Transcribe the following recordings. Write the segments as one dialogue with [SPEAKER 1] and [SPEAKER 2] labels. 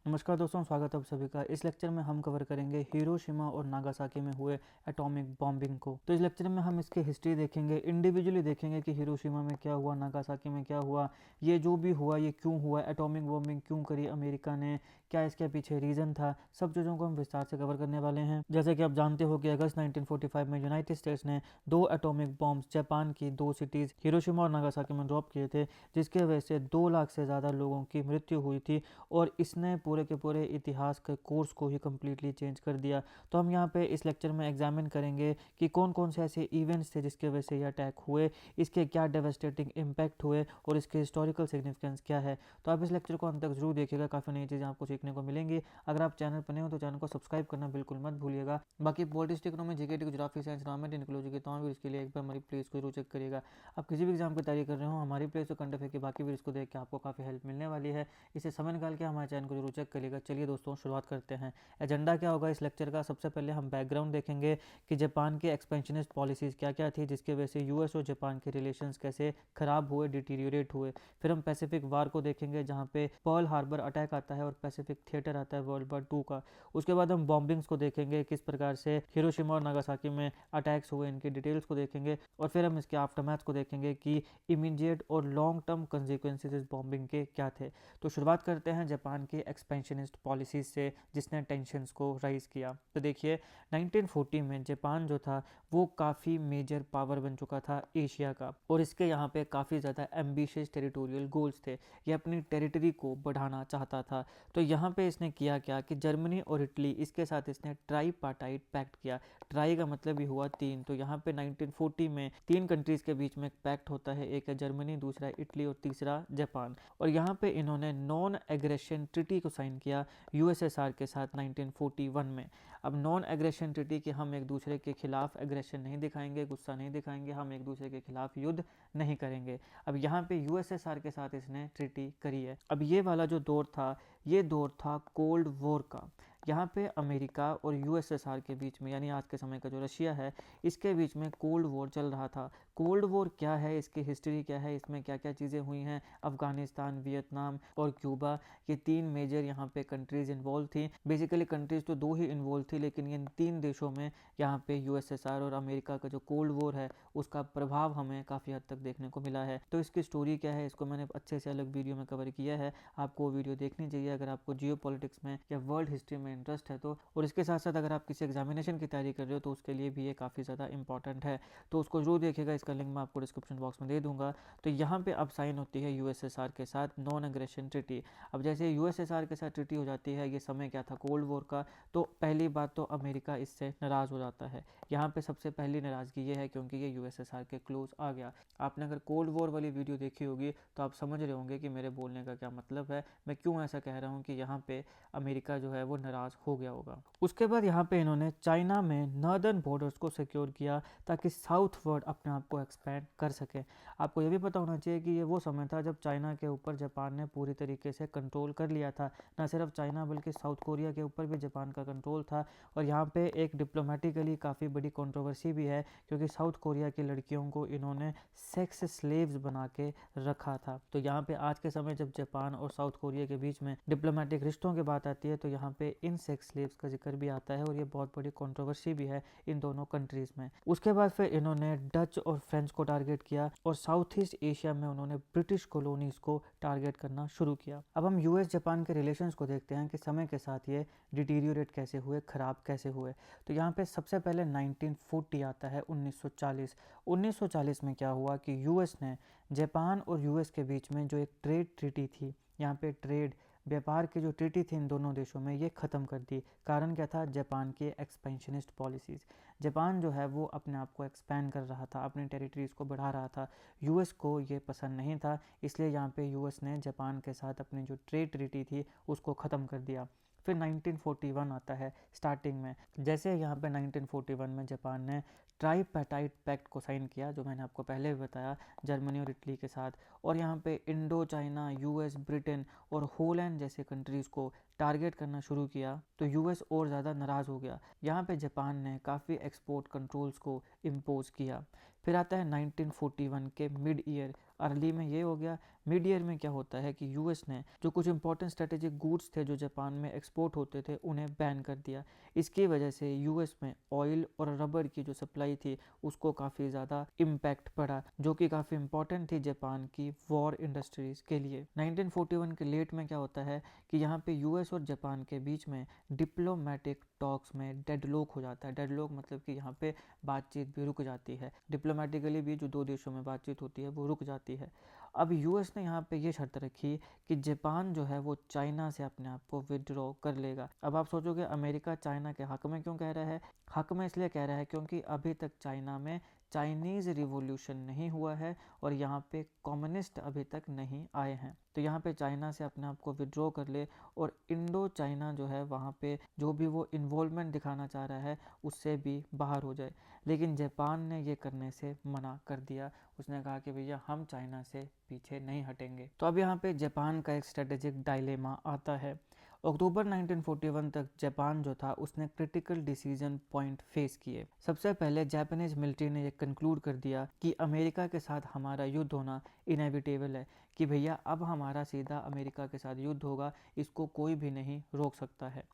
[SPEAKER 1] नमस्कार दोस्तों, स्वागत है आप सभी का। इस लेक्चर में हम कवर करेंगे हिरोशिमा और नागासाकी में हुए एटॉमिक बॉम्बिंग को। तो इस लेक्चर में हम इसकी हिस्ट्री देखेंगे, इंडिविजुअली देखेंगे कि हिरोशिमा में क्या हुआ, नागासाकी में क्या हुआ, ये जो भी हुआ ये क्यों हुआ, एटॉमिक बॉम्बिंग क्यों करी अमेरिका ने, क्या इसके पीछे रीज़न था, सब चीज़ों को हम विस्तार से कवर करने वाले हैं। जैसे कि आप जानते हो कि अगस्त 1945 में यूनाइटेड स्टेट्स ने 2 एटॉमिक बॉम्ब्स जापान की 2 सिटीज़ हिरोशिमा और नागासाकी में ड्रॉप किए थे, जिसके वजह से 2 लाख से ज़्यादा लोगों की मृत्यु हुई थी और इसने पूरे के पूरे इतिहास के कोर्स को ही कम्प्लीटली चेंज कर दिया। तो हम यहाँ पे इस लेक्चर में एग्जामिन करेंगे कि कौन कौन से ऐसे इवेंट्स थे जिसके वजह से ये अटैक हुए, इसके क्या डेवास्टेटिंग इम्पैक्ट हुए और इसके हिस्टोरिकल सिग्निफिकेंस क्या है। तो आप इस लेक्चर को अंत तक जरूर देखिएगा, काफ़ी नई चीज़ें आपको सीखने को मिलेंगी। अगर आप चैनल पर नए हो तो चैनल को सब्सक्राइब करना बिल्कुल मत भूलिएगा। बाकी politics, economy, GK, geography, science, environment, ecology के तमाम वीडियोस के लिए एक बार हमारी प्लेलिस्ट को जरूर चेक करिएगा। आप किसी भी एग्जाम की तैयारी कर रहे हो, हमारी प्लेलिस्ट और करंट अफेयर की बाकी वीडियोस को देख के आपको काफ़ी हेल्प मिलने वाली है। इसे समय निकाल के हमारे चैनल को जरूर चेक करिएगा। चलिए दोस्तों, शुरुआत करते हैं। एजेंडा क्या होगा इस लेक्चर का? सबसे पहले हम बैकग्राउंड देखेंगे कि जापान के एक्सपेंशनिस्ट पॉलिसीज़ क्या क्या थी, जिसके वजह से यूएस और जापान के रिलेशंस कैसे खराब हुए, डिटीरियोरेट हुए। फिर हम पैसिफिक वार को देखेंगे, जहाँ पे पर्ल हार्बर अटैक आता है और पैसिफिक थिएटर आता है वर्ल्ड वार 2 का। उसके बाद हम बॉम्बिंग्स को देखेंगे, किस प्रकार से हिरोशिमा और नागासाकी में अटैक्स हुए, इनकी डिटेल्स को देखेंगे। और फिर हम इसके आफ्टरमैथ को देखेंगे कि इमीडिएट और लॉन्ग टर्म कंसिक्वेंसेस इस बॉम्बिंग के क्या थे। तो शुरुआत करते हैं जापान की एक्सपेंशनिस्ट पॉलिसीज से, जिसने टेंशन्स को राइज किया। तो देखिए, 1940 में जापान जो था वो काफ़ी मेजर पावर बन चुका था एशिया का, और इसके यहाँ पे काफ़ी ज़्यादा एम्बिशियस टेरिटोरियल गोल्स थे। ये अपनी टेरिटरी को बढ़ाना चाहता था। तो यहाँ पे इसने किया क्या कि जर्मनी और इटली, इसके साथ इसने ट्राईपार्टाइट पैक्ट किया। ट्राई का मतलब ही हुआ 3। तो यहाँ पे 1940 में 3 कंट्रीज के बीच में एक पैक्ट होता है, एक है जर्मनी, दूसरा इटली और तीसरा जापान। और यहाँ पे इन्होंने नॉन एग्रेशन ट्रिटी को साइन किया यूएसएसआर के साथ 1941 में। अब नॉन एग्रेशन ट्रिटी कि हम एक दूसरे के खिलाफ एग्रेशन नहीं दिखाएंगे, गुस्सा नहीं दिखाएंगे, हम एक दूसरे के खिलाफ युद्ध नहीं करेंगे। अब यहाँ पे यूएसएसआर के साथ इसने ट्रिटी करी है। अब ये वाला जो दौर था, ये दौर था कोल्ड वॉर का। यहाँ पे अमेरिका और यूएसएसआर के बीच में, यानी आज के समय का जो रशिया है, इसके बीच में कोल्ड वॉर चल रहा था। कोल्ड वॉर क्या है, इसकी हिस्ट्री क्या है, इसमें क्या क्या चीज़ें हुई हैं, अफगानिस्तान, वियतनाम और क्यूबा, ये 3 मेजर यहाँ पे कंट्रीज इन्वॉल्व थी। बेसिकली कंट्रीज तो 2 ही इन्वॉल्व थी, लेकिन इन 3 देशों में यहाँ पे यूएसएसआर और अमेरिका का जो कोल्ड वॉर है उसका प्रभाव हमें काफ़ी हद तक देखने को मिला है। तो इसकी स्टोरी क्या है, इसको मैंने अच्छे से अलग वीडियो में कवर किया है, आपको वो वीडियो देखनी चाहिए अगर आपको जियो पॉलिटिक्स में या वर्ल्ड हिस्ट्री में इंटरेस्ट है तो। और इसके साथ साथ अगर आप किसी एग्जामिनेशन की तैयारी कर रहे हो तो उसके लिए भी ये काफ़ी ज़्यादा इंपॉर्टेंट है, तो उसको जरूर देखिएगा। इसका लिंक मैं आपको डिस्क्रिप्शन बॉक्स में दे दूंगा। तो यहाँ पे अब साइन होती है यूएसएसआर के साथ नॉन एग्रेशन ट्रिटी। अब जैसे यूएसएसआर के साथ ट्रिटी हो जाती है, ये समय क्या था, कोल्ड वॉर का, तो पहली बात तो अमेरिका इससे नाराज़ हो जाता है। यहाँ पे सबसे पहली नाराज़गी ये है क्योंकि ये यूएसएसआर के क्लोज आ गया। आपने अगर कोल्ड वॉर वाली वीडियो देखी होगी तो आप समझ रहे होंगे कि मेरे बोलने का क्या मतलब है, मैं क्यों ऐसा कह रहा हूँ कि यहाँ पे अमेरिका जो है वो नाराज़ हो गया होगा। उसके बाद यहाँ पे इन्होंने चाइना में नॉर्दर्न बॉर्डर्स को सिक्योर किया ताकि साउथ वर्ड अपने आप को एक्सपैंड कर सके। आपको ये भी पता होना चाहिए कि ये वो समय था जब चाइना के ऊपर जापान ने पूरी तरीके से कंट्रोल कर लिया था। ना सिर्फ चाइना बल्कि साउथ कोरिया के ऊपर भी जापान का कंट्रोल था। और यहाँ पे एक डिप्लोमेटिकली काफ़ी बड़ी कंट्रोवर्सी भी है, क्योंकि साउथ कोरिया की लड़कियों को इन्होंने सेक्स स्लेव्स बना के रखा था। तो यहाँ पे आज के समय जब जापान और साउथ कोरिया के बीच में डिप्लोमेटिक रिश्तों की बात आती है तो यहाँ पे इन सेक्स स्लेव्स का जिक्र भी आता है, और ये बहुत बड़ी कंट्रोवर्सी भी है इन दोनों कंट्रीज में। उसके बाद फिर इन्होंने डच और फ्रेंच को टारगेट किया, और साउथ ईस्ट एशिया में उन्होंने ब्रिटिश कॉलोनीज को टारगेट करना शुरू किया। अब हम यूएस जापान के रिलेशंस को देखते हैं कि समय के साथ ये डिटीरियोरेट कैसे हुए, खराब कैसे हुए। तो यहाँ पे सबसे पहले 1940 आता है, 1940। 1940 में क्या हुआ कि यूएस ने जापान और यूएस के बीच में जो एक ट्रेड ट्रीटी थी, यहाँ पे ट्रेड व्यापार की जो ट्रीटी थी इन दोनों देशों में, ये ख़त्म कर दी। कारण क्या था? जापान के एक्सपेंशनिस्ट पॉलिसीज़। जापान जो है वो अपने आप को एक्सपैंड कर रहा था, अपनी टेरिटरीज़ को बढ़ा रहा था। यूएस को ये पसंद नहीं था, इसलिए यहाँ पे यूएस ने जापान के साथ अपनी जो ट्रेड ट्रीटी थी उसको ख़त्म कर दिया। फिर 1941 आता है स्टार्टिंग में। जैसे यहाँ पे 1941 में जापान ने ट्राईपैटाइट पैक्ट को साइन किया, जो मैंने आपको पहले भी बताया, जर्मनी और इटली के साथ। और यहाँ पे इंडो चाइना, यूएस, ब्रिटेन और होलैंड जैसे कंट्रीज़ को टारगेट करना शुरू किया, तो यूएस और ज़्यादा नाराज़ हो गया। यहाँ पे जापान ने काफ़ी एक्सपोर्ट कंट्रोल्स को इम्पोज किया। फिर आता है 1941 के मिड ईयर। अर्ली में ये हो गया। मिड ईयर में क्या होता है कि यूएस ने जो कुछ इंपॉर्टेंट स्ट्रेटेजिक गुड्स थे जो जापान में एक्सपोर्ट होते थे उन्हें बैन कर दिया। इसकी वजह से यूएस में ऑयल और रबर की जो सप्लाई थी उसको काफ़ी ज़्यादा इम्पैक्ट पड़ा, जो कि काफ़ी इंपॉर्टेंट थी जापान की वॉर इंडस्ट्रीज़ के लिए। 1941 के लेट में क्या होता है कि यहाँ पे यूएस और जापान के बीच में डिप्लोमेटिक टॉक्स में डेडलॉक हो जाता है। डेडलॉक मतलब कि यहाँ पे बातचीत भी रुक जाती है, डिप्लोमेटिकली भी जो दो देशों में बातचीत होती है वो रुक जाती है। अब यूएस ने यहाँ पे ये शर्त रखी कि जापान जो है वो चाइना से अपने आप को विड्रॉ कर लेगा। अब आप सोचोगे अमेरिका चाइना के हक में क्यों कह रहा है? हक में इसलिए कह रहा है क्योंकि अभी तक चाइना में चाइनीज़ रिवॉल्यूशन नहीं हुआ है और यहाँ पे कम्युनिस्ट अभी तक नहीं आए हैं। तो यहाँ पे चाइना से अपने आप को विड्रॉ कर ले और इंडो चाइना जो है वहाँ पे जो भी वो इन्वॉल्वमेंट दिखाना चाह रहा है उससे भी बाहर हो जाए। लेकिन जापान ने ये करने से मना कर दिया। उसने कहा कि भैया हम चाइना से पीछे नहीं हटेंगे। तो अब यहाँ पे जापान का एक स्ट्रेटेजिक डायलेमा आता है। अक्टूबर 1941 तक जापान जो था उसने क्रिटिकल डिसीजन पॉइंट फेस किए। सबसे पहले जापानीज मिलिट्री ने ये कंक्लूड कर दिया कि अमेरिका के साथ हमारा युद्ध होना इनएविटेबल है, कि भैया अब हमारा सीधा अमेरिका के साथ युद्ध होगा, इसको कोई भी नहीं रोक सकता है।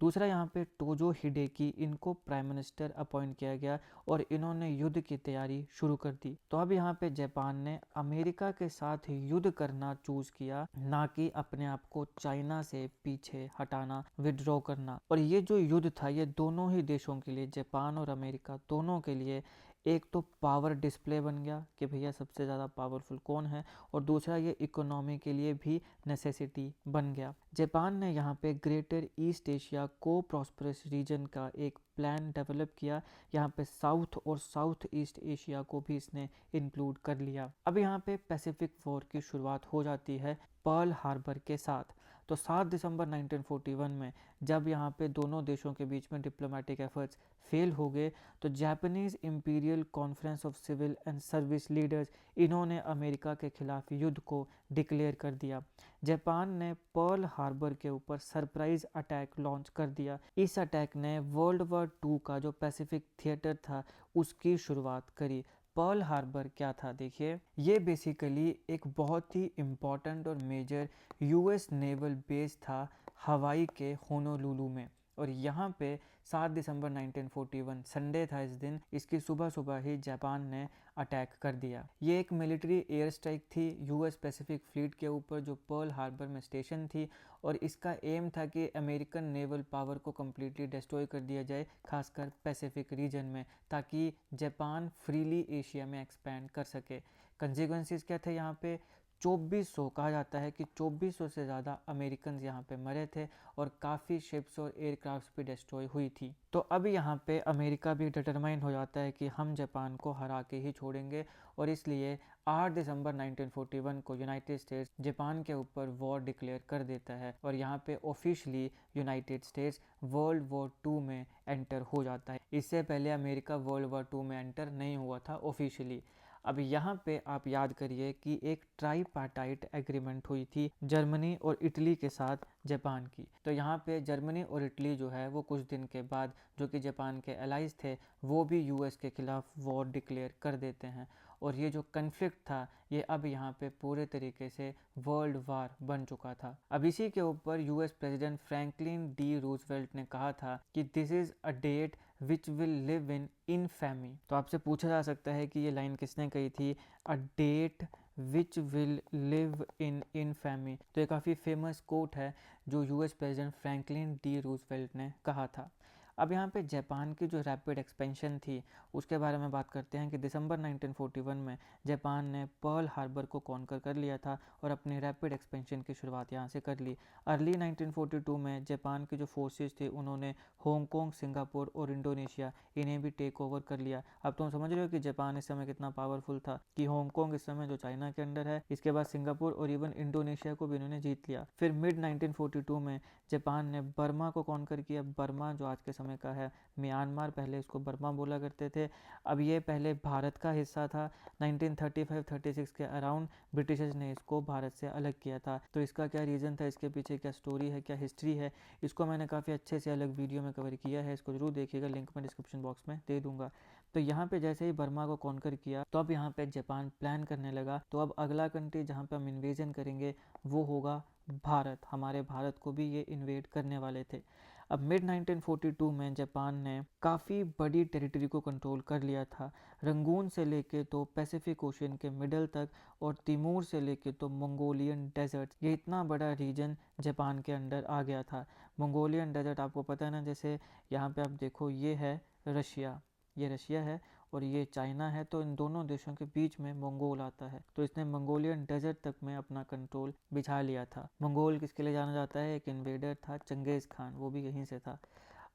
[SPEAKER 1] दूसरा यहाँ पे टोजो हिडेकी, इनको प्राइम मिनिस्टर अपॉइंट किया गया और इन्होंने युद्ध की तैयारी शुरू कर दी। तो अब यहाँ पे जापान ने अमेरिका के साथ युद्ध करना चूज किया, ना कि अपने आप को चाइना से पीछे हटाना, विड्रॉ करना। और ये जो युद्ध था ये दोनों ही देशों के लिए, जापान और अमेरिका दोनों के लिए, एक तो पावर डिस्प्ले बन गया कि भैया सबसे ज़्यादा पावरफुल कौन है, और दूसरा ये इकोनॉमी के लिए भी नेसेसिटी बन गया। जापान ने यहाँ पे ग्रेटर ईस्ट एशिया को प्रॉस्परस रीजन का एक प्लान डेवलप किया। यहाँ पे साउथ और साउथ ईस्ट एशिया को भी इसने इंक्लूड कर लिया। अब यहाँ पे पैसिफिक वॉर की शुरुआत हो जाती है पर्ल हार्बर के साथ। तो 7 दिसंबर 1941 में जब यहाँ पे दोनों देशों के बीच में डिप्लोमेटिक एफर्ट्स फेल हो गए तो Japanese imperial conference of civil and service leaders, इन्होंने अमेरिका के खिलाफ युद्ध को डिक्लेयर कर दिया। जापान ने पर्ल हार्बर के ऊपर सरप्राइज अटैक लॉन्च कर दिया। इस अटैक ने वर्ल्ड वॉर 2 का जो पैसिफिक थिएटर था उसकी शुरुआत करी। पर्ल हार्बर क्या था देखिए, ये बेसिकली एक बहुत ही इम्पॉर्टेंट और मेजर यूएस नेवल बेस था हवाई के होनोलुलु में। और यहाँ पे 7 दिसंबर 1941 संडे था इस दिन, इसकी सुबह सुबह ही जापान ने अटैक कर दिया। ये एक मिलिट्री एयर स्ट्राइक थी यूएस पैसिफिक फ्लीट के ऊपर जो पर्ल हार्बर में स्टेशन थी, और इसका एम था कि अमेरिकन नेवल पावर को कम्प्लीटली डिस्ट्रॉय कर दिया जाए, खासकर पैसिफिक रीजन में, ताकि जापान फ्रीली एशिया में एक्सपैंड कर सके। कंसिक्वेंसेस क्या थे यहाँ पे? 2400, कहा जाता है कि 2400 से ज़्यादा अमेरिकन यहाँ पे मरे थे और काफ़ी शिप्स और एयरक्राफ्ट्स भी डिस्ट्रॉय हुई थी। तो अब यहाँ पे अमेरिका भी डिटरमाइन हो जाता है कि हम जापान को हरा के ही छोड़ेंगे, और इसलिए 8 दिसंबर 1941 को यूनाइटेड स्टेट्स जापान के ऊपर वॉर डिक्लेयर कर देता है, और यहाँ पे officially United states world war 2 में एंटर हो जाता है। इससे पहले अमेरिका वर्ल्ड वॉर 2 में एंटर नहीं हुआ था ऑफिशियली। अब यहाँ पे आप याद करिए कि एक ट्राईपार्टाइट एग्रीमेंट हुई थी जर्मनी और इटली के साथ जापान की। तो यहाँ पे जर्मनी और इटली जो है वो कुछ दिन के बाद, जो कि जापान के एलाइज थे, वो भी यूएस के खिलाफ वॉर डिक्लेयर कर देते हैं। और ये जो कन्फ्लिक्ट था ये अब यहाँ पे पूरे तरीके से वर्ल्ड वार बन चुका था। अब इसी के ऊपर US president Franklin D Roosevelt ने कहा था कि this is a date which will live in infamy. तो आपसे पूछा जा सकता है कि ये लाइन किसने कही थी, a date which will live in infamy. तो ये काफ़ी फेमस कोट है जो US president Franklin D Roosevelt ने कहा था। अब यहाँ पे जापान की जो रैपिड एक्सपेंशन थी उसके बारे में बात करते हैं कि दिसंबर 1941 में जापान ने पर्ल हार्बर को कॉन्कर कर लिया था और अपनी रैपिड एक्सपेंशन की शुरुआत यहाँ से कर ली। अर्ली 1942 में जापान की जो फोर्सेस थी उन्होंने हांगकांग, सिंगापुर और इंडोनेशिया, इन्हें भी टेक ओवर कर लिया। अब तुम समझ रहे हो कि जापान इस समय कितना पावरफुल था, कि हांगकांग इस समय जो चाइना के अंडर है, इसके बाद सिंगापुर और इवन इंडोनेशिया को भी इन्होंने जीत लिया। फिर मिड 1942 में जापान ने बर्मा को कॉन्कर किया। बर्मा जो आज के समय का है म्यांमार, पहले इसको बर्मा बोला करते थे। अब ये पहले भारत का हिस्सा था। 1935-36 के अराउंड ब्रिटिशर्स ने इसको भारत से अलग किया था। तो इसका क्या रीज़न था, इसके पीछे क्या स्टोरी है, क्या हिस्ट्री है, इसको मैंने काफ़ी अच्छे से अलग वीडियो में कवर किया है, इसको जरूर देखिएगा, लिंक मैं डिस्क्रिप्शन बॉक्स में दे दूंगा। तो यहाँ पे जैसे ही बर्मा को कॉन्कर किया तो अब यहाँ पे जापान प्लान करने लगा, तो अब अगला कंट्री जहाँ पे हम इन्वेजन करेंगे वो होगा भारत। हमारे भारत को भी ये इन्वेड करने वाले थे। अब मिड 1942 में जापान ने काफ़ी बड़ी टेरिटरी को कंट्रोल कर लिया था। रंगून से लेके तो पैसिफिक ओशन के मिडल तक और तिमूर से लेके तो मंगोलियन डेजर्ट, ये इतना बड़ा रीजन जापान के अंडर आ गया था। मंगोलियन डेजर्ट आपको पता है ना, जैसे यहाँ पे आप देखो ये है रशिया, ये रशिया है और ये चाइना है, तो इन दोनों देशों के बीच में मंगोल आता है। तो इसने मंगोलियन डेजर्ट तक में अपना कंट्रोल बिछा लिया था। मंगोल किसके लिए जाना जाता है? एक इन्वेडर था चंगेज़ खान, वो भी यहीं से था।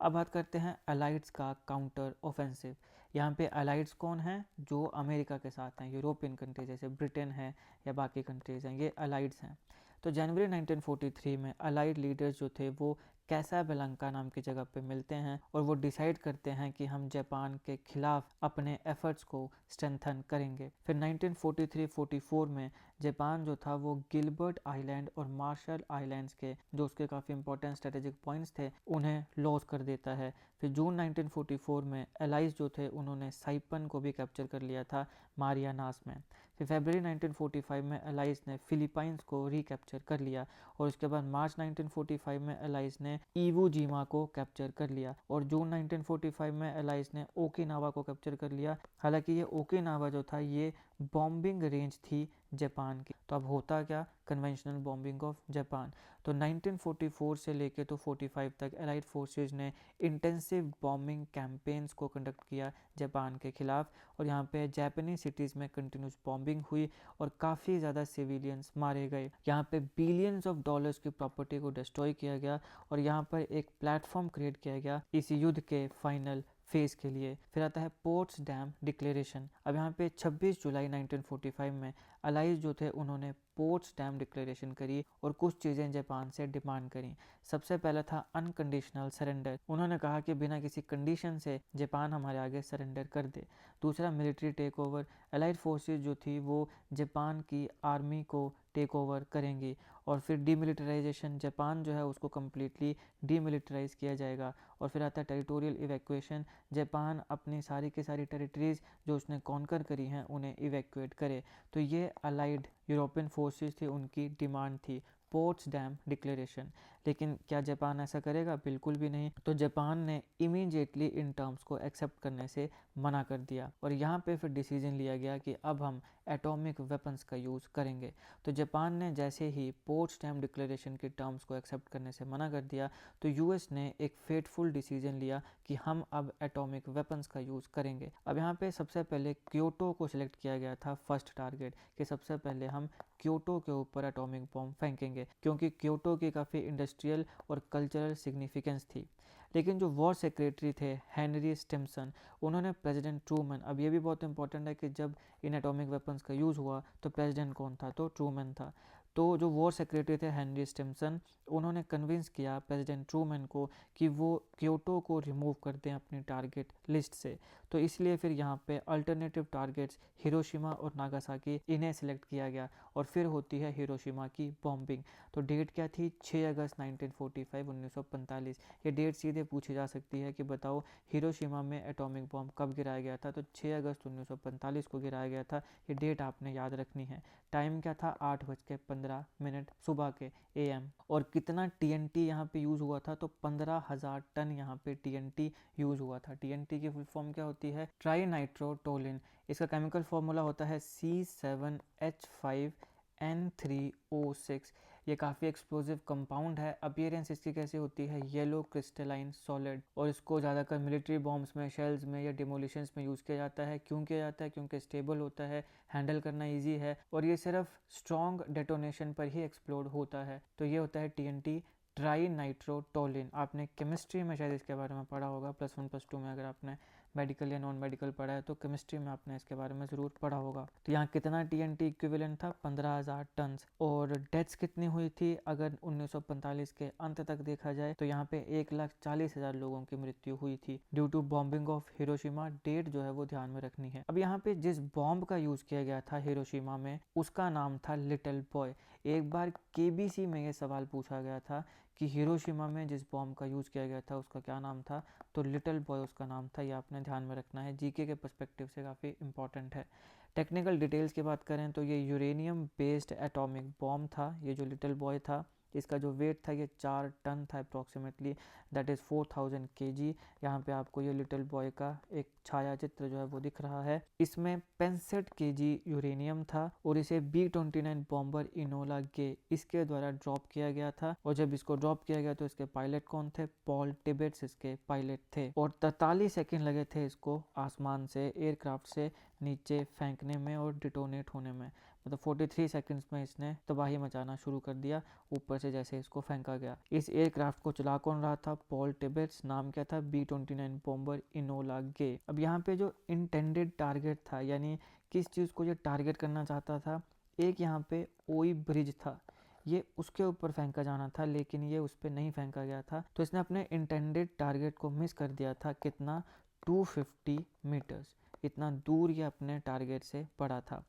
[SPEAKER 1] अब बात करते हैं अलाइड्स का काउंटर ऑफेंसिव। यहाँ पे अलाइड्स कौन हैं? जो अमेरिका के साथ हैं, यूरोपियन कंट्री जैसे ब्रिटेन है या बाकी कंट्रीज़ हैं, ये अलाइड्स हैं। तो जनवरी 1943 में अलाइड लीडर्स जो थे वो कैसाब्लैंका नाम की जगह पे मिलते हैं और वो डिसाइड करते हैं कि हम जापान के खिलाफ अपने एफर्ट्स को स्ट्रेंथन करेंगे। फिर 1943-44 में जापान जो था वो गिलबर्ट आइलैंड और मार्शल आइलैंड्स के जो उसके काफ़ी इंपॉर्टेंट स्ट्रेटेजिक पॉइंट्स थे उन्हें लॉस कर देता है। फिर जून 1944 में एलाइज जो थे उन्होंने साइपन को भी कैप्चर कर लिया था मारियानास में। फिर फरवरी 1945 में एलाइज ने फिलीपाइंस को रिकैप्चर कर लिया और उसके बाद मार्च 1945 में एलाइज ने ईवो जीमा को कैप्चर कर लिया और जून 1945 में एलाइज ने ओकिनावा को कैप्चर कर लिया। हालांकि ये ओकिनावा जो था ये बॉम्बिंग रेंज थी जापान की। तो अब होता क्या? Conventional bombing of Japan. तो 1944 से लेके तो 45 तक एलाइड फोर्सेस ने इंटेंसिव बॉम्बिंग कैंपेन्स को कंडक्ट किया जापान के खिलाफ और यहाँ पे जापानीज सिटीज़ में कंटिन्यूस बॉम्बिंग हुई और काफ़ी ज़्यादा सिविलियंस मारे गए। यहाँ पे बिलियंस ऑफ डॉलर्स की प्रॉपर्टी को डिस्ट्रॉय किया गया और यहाँ पर एक प्लेटफॉर्म क्रिएट किया गया इस युद्ध के फाइनल फेज के लिए। फिर आता है पोट्सडैम डिक्लेरेशन। अब यहाँ पे 26 जुलाई 1945 में अलाइज जो थे उन्होंने पोट्सडैम डिक्लेरेशन करी और कुछ चीज़ें जापान से डिमांड करी। सबसे पहला था अनकंडीशनल सरेंडर। उन्होंने कहा कि बिना किसी कंडीशन से जापान हमारे आगे सरेंडर कर दे। दूसरा military take over. Allied forces जो थी वो जापान की आर्मी को टेक ओवर करेंगी। और फिर डीमिलिटराइजेशन, जापान जो है उसको कम्प्लीटली डीमिलिटराइज किया जाएगा। और फिर आता है टेरिटोरियल इवैक्यूएशन। जापान अपनी सारी की सारी टेरिटरीज जो उसने कॉन्कर करी हैं उन्हें इवैक्यूएट करे। तो ये अलाइड यूरोपियन फोर्सेस थी, उनकी डिमांड थी पोट्सडैम डिक्लेरेशन। लेकिन क्या जापान ऐसा करेगा? बिल्कुल भी नहीं। तो जापान ने इमीडिएटली इन टर्म्स को एक्सेप्ट करने से मना कर दिया और यहाँ पे फिर डिसीजन लिया गया कि अब हम एटॉमिक वेपन्स का यूज़ करेंगे। तो जापान ने जैसे ही पोट्सडैम डिक्लेरेशन के टर्म्स को एक्सेप्ट करने से मना कर दिया तो यूएस ने एक फेटफुल डिसीजन लिया कि हम अब एटॉमिक वेपन्स का यूज़ करेंगे। अब यहाँ पे सबसे पहले क्योटो को सिलेक्ट किया गया था फर्स्ट टारगेट कि सबसे पहले हम क्योटो के ऊपर एटॉमिक बॉम्ब फेंकेंगे, क्योंकि क्योटो की काफ़ी इंडस्ट्रियल और कल्चरल सिग्निफिकेंस थी। लेकिन जो वॉर सेक्रेटरी थे हेनरी स्टिम्सन, उन्होंने प्रेसिडेंट ट्रूमैन, अब ये भी बहुत इंपॉर्टेंट है कि जब इन एटॉमिक वेपन्स का यूज़ हुआ तो प्रेसिडेंट कौन था? तो ट्रूमैन था। तो जो वॉर सेक्रेटरी थे हेनरी स्टिम्सन, उन्होंने कन्विंस किया प्रेसिडेंट ट्रूमैन को कि वो क्योटो को रिमूव कर दें अपनी टारगेट लिस्ट से। तो इसलिए फिर यहाँ पे अल्टरनेटिव टारगेट्स हिरोशिमा और नागासाकी, इन्हें सिलेक्ट किया गया और फिर होती है हिरोशिमा की बॉम्बिंग। तो डेट क्या थी? 6 अगस्त 1945 1945। ये डेट सीधे पूछी जा सकती है कि बताओ हिरोशिमा में एटॉमिक बॉम्ब कब गिराया गया था? तो 6 अगस्त 1945 को गिराया गया था। ये डेट आपने याद रखनी है। टाइम क्या था? 8:15 सुबह के AM। और कितना TNT यहाँ पे यूज़ हुआ था? तो 15,000 टन यहाँ पे TNT यूज़ हुआ था। TNT की फुल फॉर्म क्या होती है? Try nitrotoluene. इसका केमिकल फॉर्मूला होता है C7H5N3O6। ये काफ़ी एक्सप्लोजिव कंपाउंड है। अपीयरेंस इसकी कैसी होती है? Yellow crystalline solid. और इसको ज़्यादातर मिलिट्री बॉम्ब्स में, शेल्स में या डिमोलिशंस में यूज़ किया जाता है। क्यों किया जाता है? क्योंकि स्टेबल होता है, हैंडल करना ईजी है और ये सिर्फ स्ट्रॉन्ग डेटोनेशन पर ही एक्सप्लोड होता है। तो ये होता है TNT, ट्राई नाइट्रोटोलिन। आपने केमिस्ट्री में शायद इसके बारे में पढ़ा होगा, +1 +2 में। अगर आपने मेडिकल या नॉन मेडिकल पढ़ा है तो केमिस्ट्री में आपने इसके बारे में ज़रूर पढ़ा होगा। तो यहाँ कितना TNT इक्विवेलेंट था? 15,000 टन। और डेथ्स कितनी हुई थी अगर 1945 के अंत तक देखा जाए? तो यहाँ पे 1,40,000 लोगों की मृत्यु हुई थी due to bombing of Hiroshima. Date जो है वो ध्यान में रखनी है। अब यहाँ पे जिस बॉम्ब का यूज़ किया गया था हिरोशिमा में, उसका नाम था लिटिल बॉय। एक बार केबीसी में ये सवाल पूछा गया था कि हिरोशिमा में जिस बॉम्ब का यूज़ किया गया था उसका क्या नाम था, तो लिटिल बॉय उसका नाम था। ये आपने ध्यान में रखना है, जीके के पर्सपेक्टिव से काफ़ी इंपॉर्टेंट है। टेक्निकल डिटेल्स की बात करें तो ये यूरेनियम बेस्ड एटॉमिक बॉम्ब था। ये जो लिटिल बॉय था इसका जो वेट था ये 4 टन था अप्रॉक्सीमेटली, दैट इज़ 4000 kg। यहाँ पे आपको ये लिटिल बॉय का एक छाया चित्र जो है वो दिख रहा है। इसमें 65 kg यूरेनियम था और इसे B-29 बॉम्बर इनोला गे इसके द्वारा ड्रॉप किया गया था। और जब इसको ड्रॉप किया गया तो इसके पायलट कौन थे, पॉल टिबेट्स इसके पायलट थे। और 43 सेकेंड लगे थे इसको आसमान से एयरक्राफ्ट से नीचे फेंकने में और डिटोनेट होने में, मतलब 43 सेकंड्स में इसने तबाही मचाना शुरू कर दिया ऊपर से जैसे इसको फेंका गया। इस एयरक्राफ्ट को चला कौन रहा था, पॉल टिबेट्स। नाम क्या था, B-29 बॉम्बर इनोला गे। अब यहाँ पे जो इंटेंडेड टारगेट था, यानी किस चीज़ को ये टारगेट करना चाहता था, एक यहाँ पे ओई ब्रिज था, ये उसके ऊपर फेंका जाना था लेकिन ये उस पर नहीं फेंका गया था। तो इसने अपने इंटेंडेड टारगेट को मिस कर दिया था। कितना, 250 मीटर्स, इतना दूर ये अपने टारगेट से पड़ा था।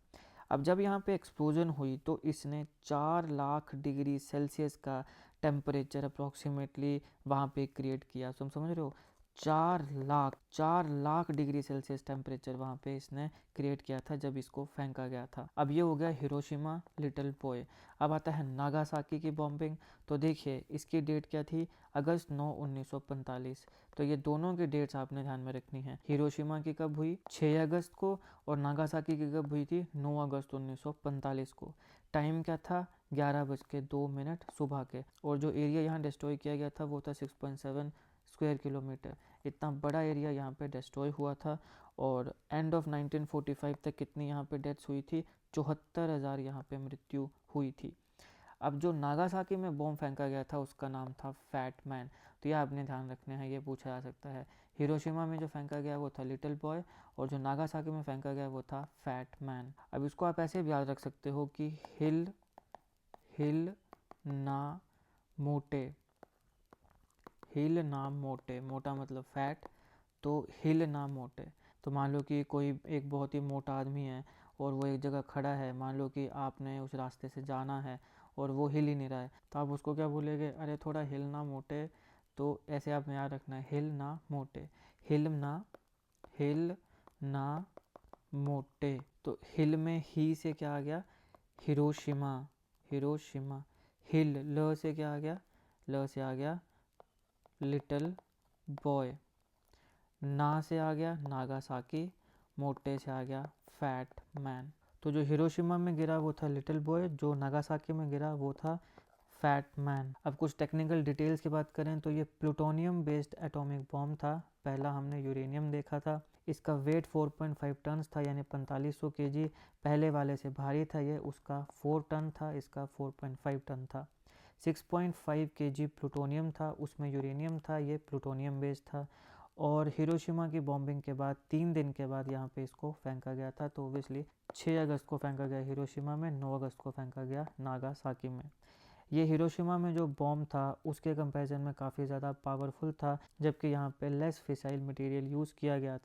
[SPEAKER 1] अब जब यहाँ पे एक्सप्लोजन हुई तो इसने 4 लाख डिग्री सेल्सियस का टेम्परेचर अप्रॉक्सीमेटली वहाँ पे क्रिएट किया। तुम समझ रहे हो, 4 लाख डिग्री सेल्सियस टेम्परेचर वहाँ पे इसने क्रिएट किया था जब इसको फेंका गया था। अब ये हो गया हिरोशिमा लिटिल बॉय। अब आता है नागासाकी की बॉम्बिंग। तो देखिए इसकी डेट क्या थी, अगस्त 9 1945। तो ये दोनों की डेट्स आपने ध्यान में रखनी है। हिरोशिमा की कब हुई, 6 अगस्त को, और नागासाकी की कब हुई थी, 9 अगस्त 1945 को। टाइम क्या था, 11:02 सुबह के। और जो एरिया यहाँ डिस्ट्रॉय किया गया था वो था 6.7 स्क्वायर किलोमीटर। इतना बड़ा एरिया यहाँ पे डिस्ट्रॉय हुआ था। और एंड ऑफ 1945 तक कितनी यहाँ पे डेथ्स हुई थी, 74,000 यहाँ पे मृत्यु हुई थी। अब जो नागासाकी में बॉम्ब फेंका गया था उसका नाम था फैट मैन। तो ये आपने ध्यान रखना है, ये पूछा जा सकता है। हिरोशिमा में जो फेंका गया वो था लिटिल बॉय और जो नागासाकी में फेंका गया वो था फैट मैन। अब इसको आप ऐसे भी याद रख सकते हो कि हिल ना मोटे, हिल ना मोटे, मोटा मतलब फैट, तो हिल ना मोटे। तो मान लो कि कोई एक बहुत ही मोटा आदमी है और वो एक जगह खड़ा है, मान लो कि आपने उस रास्ते से जाना है और वो हिल ही नहीं रहा है, तो आप उसको क्या बोलेंगे, अरे थोड़ा हिल ना मोटे। तो ऐसे आपने याद रखना है, हिल ना मोटे, हिल ना मोटे। तो हिल में ही से क्या आ गया, हिरोशिमा, हिरोशिमा। हिल ल से क्या आ गया, ल से आ गया लिटिल बॉय। ना से आ गया नागासाकी, मोटे से आ गया फैट मैन। तो जो हिरोशिमा में गिरा वो था लिटिल बॉय, जो नागासाकी में गिरा वो था फैट मैन। अब कुछ टेक्निकल डिटेल्स की बात करें तो ये प्लूटोनियम बेस्ड एटॉमिक बॉम्ब था। पहला हमने यूरेनियम देखा था। इसका वेट 4.5 टन था, यानी 4500 kg। पहले वाले से भारी था ये, उसका 4 टन था, इसका 4.5 टन था। 6.5 kg प्लूटोनियम था, उसमें यूरेनियम था, ये प्लूटोनियम बेस्ड था। और हिरोशिमा की बॉम्बिंग के बाद 3 दिन के बाद यहाँ पे इसको फेंका गया था। तो ओबियसली 6 अगस्त को फेंका गया हिरोशिमा में, 9 अगस्त को फेंका गया नागासाकी में। ये हिरोशिमा में जो बॉम्ब था उसके कंपैरिजन में काफ़ी ज़्यादा पावरफुल था, जबकि यहाँ पे लेस फिसाइल मटेरियल यूज़ किया गया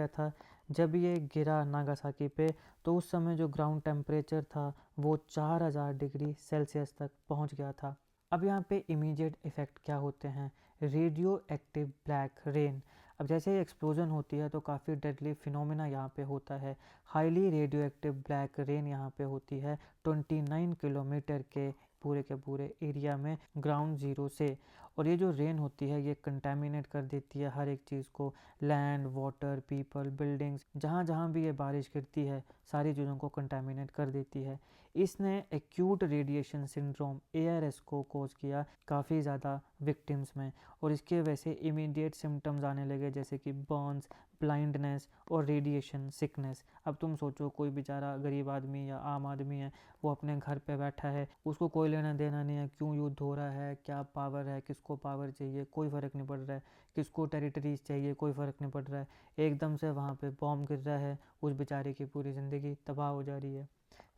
[SPEAKER 1] था। जब ये गिरा नागासाकी पे तो उस समय जो ग्राउंड टेम्परेचर था वो 4000 डिग्री सेल्सियस तक पहुँच गया था। अब यहाँ पे इमीडिएट इफ़ेक्ट क्या होते हैं, रेडियो एक्टिव ब्लैक रेन। अब जैसे ही एक्सप्लोजन होती है तो काफ़ी डेडली फिनोमेना यहाँ पे होता है। Highly radio active black rain यहाँ पे होती है 29 किलोमीटर के पूरे एरिया में ग्राउंड ज़ीरो से। और ये जो रेन होती है ये कंटेमिनेट कर देती है हर एक चीज़ को, लैंड, वाटर, पीपल, बिल्डिंग्स, जहाँ जहाँ भी ये बारिश गिरती है सारी चीज़ों को कंटेमिनेट कर देती है। इसने एक्यूट रेडिएशन सिंड्रोम ARS को कोज किया काफ़ी ज़्यादा विक्टिम्स में, और इसके वजह से इमीडिएट सिम्टम्स आने लगे जैसे कि बर्न्स, ब्लाइंडनेस और रेडिएशन सिकनेस। अब तुम सोचो कोई बेचारा गरीब आदमी या आम आदमी है, वो अपने घर पे बैठा है, उसको कोई लेना देना नहीं है क्यों युद्ध हो रहा है, क्या पावर है, किसको पावर चाहिए, कोई फ़र्क नहीं पड़ रहा है, किसको टेरिटरीज चाहिए, कोई फ़र्क नहीं पड़ रहा है। एकदम से वहाँ पे बॉम्ब गिर रहा है, उस बेचारे की पूरी ज़िंदगी तबाह हो जा रही है।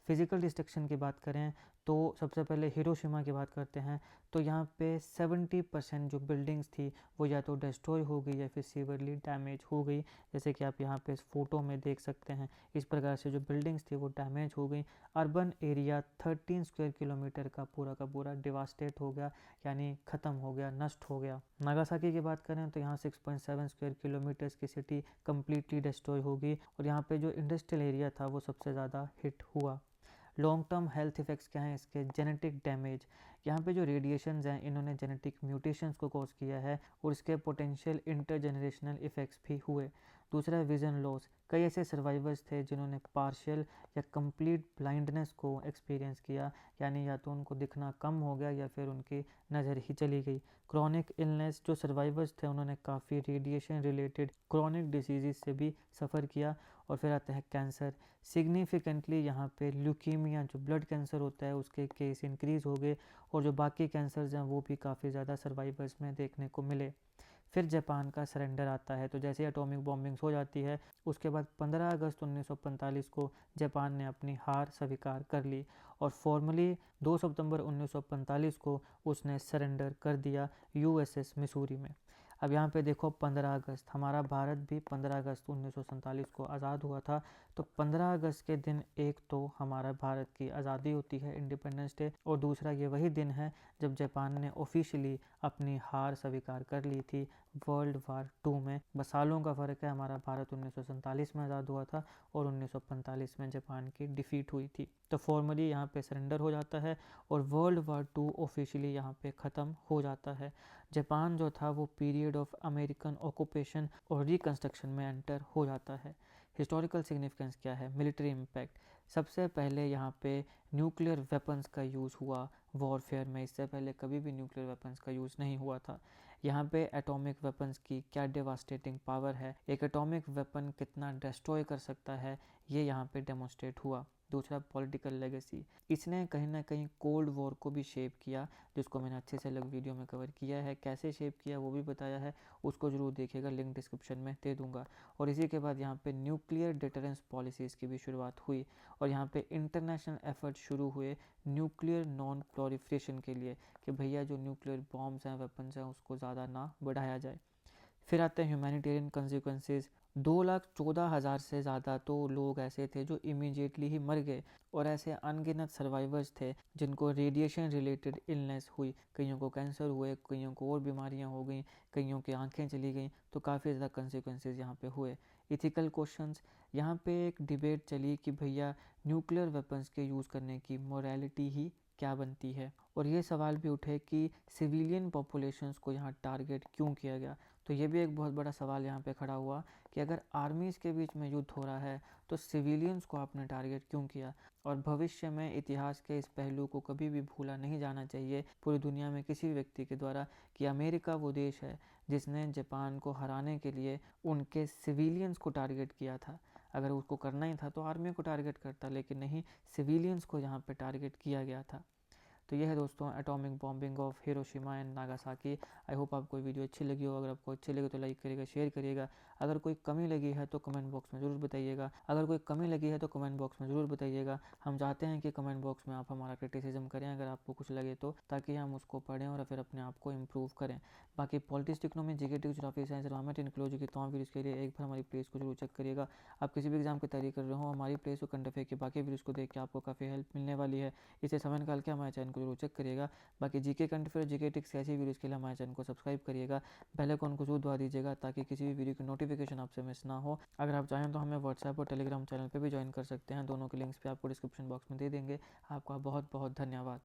[SPEAKER 1] फिज़िकल डिस्ट्रक्शन की बात करें तो सबसे पहले हिरोशिमा की बात करते हैं। तो यहाँ पे 70% जो बिल्डिंग्स थी वो या तो डिस्ट्रॉय हो गई या फिर सीवियरली डैमेज हो गई, जैसे कि आप यहाँ पे इस फोटो में देख सकते हैं। इस प्रकार से जो बिल्डिंग्स थी वो डैमेज हो गई। अर्बन एरिया 13 स्क्वायर किलोमीटर का पूरा डिवास्टेट हो गया, यानी ख़त्म हो गया, नष्ट हो गया। नागासाकी की बात करें तो यहाँ 6.7 स्क्वायर किलोमीटर्स की सिटी कम्प्लीटली डिस्ट्रॉय होगी और यहाँ पे जो इंडस्ट्रियल एरिया था वो सबसे ज़्यादा हिट हुआ। लॉन्ग टर्म हेल्थ इफ़ेक्ट्स क्या हैं इसके? जेनेटिक डैमेज, यहाँ पे जो रेडिएशंस हैं इन्होंने जेनेटिक म्यूटेशंस को कॉज किया है और इसके पोटेंशियल इंटरजेनरेशनल इफ़ेक्ट्स भी हुए। दूसरा है विज़न लॉस, कई ऐसे सर्वाइवर्स थे जिन्होंने पार्शियल या कंप्लीट ब्लाइंडनेस को एक्सपीरियंस किया, यानी या तो उनको दिखना कम हो गया या फिर उनकी नज़र ही चली गई। क्रॉनिक इलनेस, जो सर्वाइवर्स थे उन्होंने काफ़ी रेडिएशन रिलेटेड क्रॉनिक डिजीज़ से भी सफ़र किया। और फिर आता है कैंसर। सिग्निफिकेंटली यहाँ पे ल्यूकीमिया, जो ब्लड कैंसर होता है, उसके केस इंक्रीज़ हो गए और जो बाकी कैंसर्स हैं वो भी काफ़ी ज़्यादा सर्वाइवर्स में देखने को मिले। फिर जापान का सरेंडर आता है। तो जैसे एटॉमिक बॉम्बिंग्स हो जाती है उसके बाद 15 अगस्त 1945 को जापान ने अपनी हार स्वीकार कर ली और फॉर्मली 2 सितंबर 1945 को उसने सरेंडर कर दिया यूएसएस मिसूरी में। अब यहाँ पे देखो 15 अगस्त, हमारा भारत भी 15 अगस्त 1947 को आज़ाद हुआ था। तो 15 अगस्त के दिन एक तो हमारा भारत की आज़ादी होती है, इंडिपेंडेंस डे, और दूसरा ये वही दिन है जब जापान ने ऑफिशियली अपनी हार स्वीकार कर ली थी वर्ल्ड वार 2 में। बस सालों का फ़र्क है, हमारा भारत 1947 में आज़ाद हुआ था और 1945 में जापान की डिफ़ीट हुई थी। तो फॉर्मली यहाँ पे सरेंडर हो जाता है और वर्ल्ड वार 2 ऑफिशियली यहाँ पे ख़त्म हो जाता है। जापान जो था वो पीरियड ऑफ अमेरिकन ऑक्यूपेशन और रिकन्स्ट्रक्शन में एंटर हो जाता है। हिस्टोरिकल सिग्निफिकेंस क्या है? मिलिट्री इम्पैक्ट, सबसे पहले यहाँ पे न्यूक्लियर वेपन्स का यूज़ हुआ वॉरफेयर में। इससे पहले कभी भी न्यूक्लियर वेपन्स का यूज़ नहीं हुआ था। यहाँ पे एटॉमिक वेपन्स की क्या डेवास्टेटिंग पावर है, एक एटॉमिक वेपन कितना डिस्ट्रॉय कर सकता है, ये यहाँ पे डेमोन्स्ट्रेट हुआ। दूसरा पॉलिटिकल लेगेसी, इसने कहीं ना कहीं कोल्ड वॉर को भी शेप किया, जिसको मैंने अच्छे से अलग वीडियो में कवर किया है। कैसे शेप किया वो भी बताया है, उसको ज़रूर देखिएगा, लिंक डिस्क्रिप्शन में दे दूंगा। और इसी के बाद यहाँ पे न्यूक्लियर डिटरेंस पॉलिसीज़ की भी शुरुआत हुई और यहाँ पे इंटरनेशनल एफर्ट शुरू हुए न्यूक्लियर नॉन प्रोलिफरेशन के लिए कि भैया जो न्यूक्लियर बॉम्ब्स हैं, वेपन्स हैं, उसको ज़्यादा ना बढ़ाया जाए। फिर आते हैं ह्यूमैनिटेरियन कंसिक्वेंसेस। 2,14,000 से ज़्यादा तो लोग ऐसे थे जो इमीडिएटली ही मर गए और ऐसे अनगिनत सर्वाइवर्स थे जिनको रेडिएशन रिलेटेड इलनेस हुई। कईयों को कैंसर हुए, कईयों को और बीमारियां हो गई, कईयों की आंखें चली गई। तो काफ़ी ज़्यादा कंसिक्वेंसेस यहाँ पे हुए। इथिकल क्वेश्चंस, यहाँ पे एक डिबेट चली कि भैया न्यूक्लियर वेपन्स के यूज़ करने की मोरालिटी ही क्या बनती है। और ये सवाल भी उठे कि सिविलियन पॉपुलेशंस को यहाँ टारगेट क्यों किया गया। तो ये भी एक बहुत बड़ा सवाल यहाँ पे खड़ा हुआ कि अगर आर्मीज़ के बीच में युद्ध हो रहा है तो सिविलियंस को आपने टारगेट क्यों किया। और भविष्य में इतिहास के इस पहलू को कभी भी भूला नहीं जाना चाहिए पूरी दुनिया में किसी भी व्यक्ति के द्वारा कि अमेरिका वो देश है जिसने जापान को हराने के लिए उनके सिविलियंस को टारगेट किया था। अगर उसको करना ही था तो आर्मी को टारगेट करता, लेकिन नहीं, सिविलियंस को यहाँ पे टारगेट किया गया था। तो यह है दोस्तों atomic bombing of Hiroshima and Nagasaki. I hope आपको वीडियो अच्छी लगी हो। अगर आपको अच्छी लगी तो लाइक करिएगा, शेयर करिएगा। अगर कोई कमी लगी है तो कमेंट बॉक्स में ज़रूर बताइएगा। हम चाहते हैं कि कमेंट बॉक्स में आप हमारा क्रिटिसिज्म करें अगर आपको कुछ लगे तो, ताकि हम उसको पढ़ें और फिर अपने आप को इम्प्रूव करें। बाकी politics, economy, GK, geography, science, environment, technology की तमाम वीडियोज़ के लिए एक बार हमारी प्लेस को जरूर चेक करिएगा। आप किसी भी एग्जाम की तैयारी कर रहे हो, हमारी प्लेस को करंट अफेयर की बाकी वीडियोज़ को देख के आपको काफ़ी हेल्प मिलने वाली है। इसे समय निकाल के हमारे चैनल को जरूर चेक करिएगा। बाकी जीके करंट अफेयर, जीके टिक्स ऐसी वीडियोज़ के लिए हमारे चैनल को सब्सक्राइब करिएगा, बेल आइकन को जरूर दबा दीजिएगा ताकि किसी भी वीडियो की नोटिफिकेशन आपसे मिस ना हो। अगर आप चाहें तो हमें व्हाट्सएप और टेलीग्राम चैनल पर भी ज्वाइन कर सकते हैं, दोनों के लिंक्स भी आपको डिस्क्रिप्शन बॉक्स में दे देंगे। आपका बहुत बहुत धन्यवाद।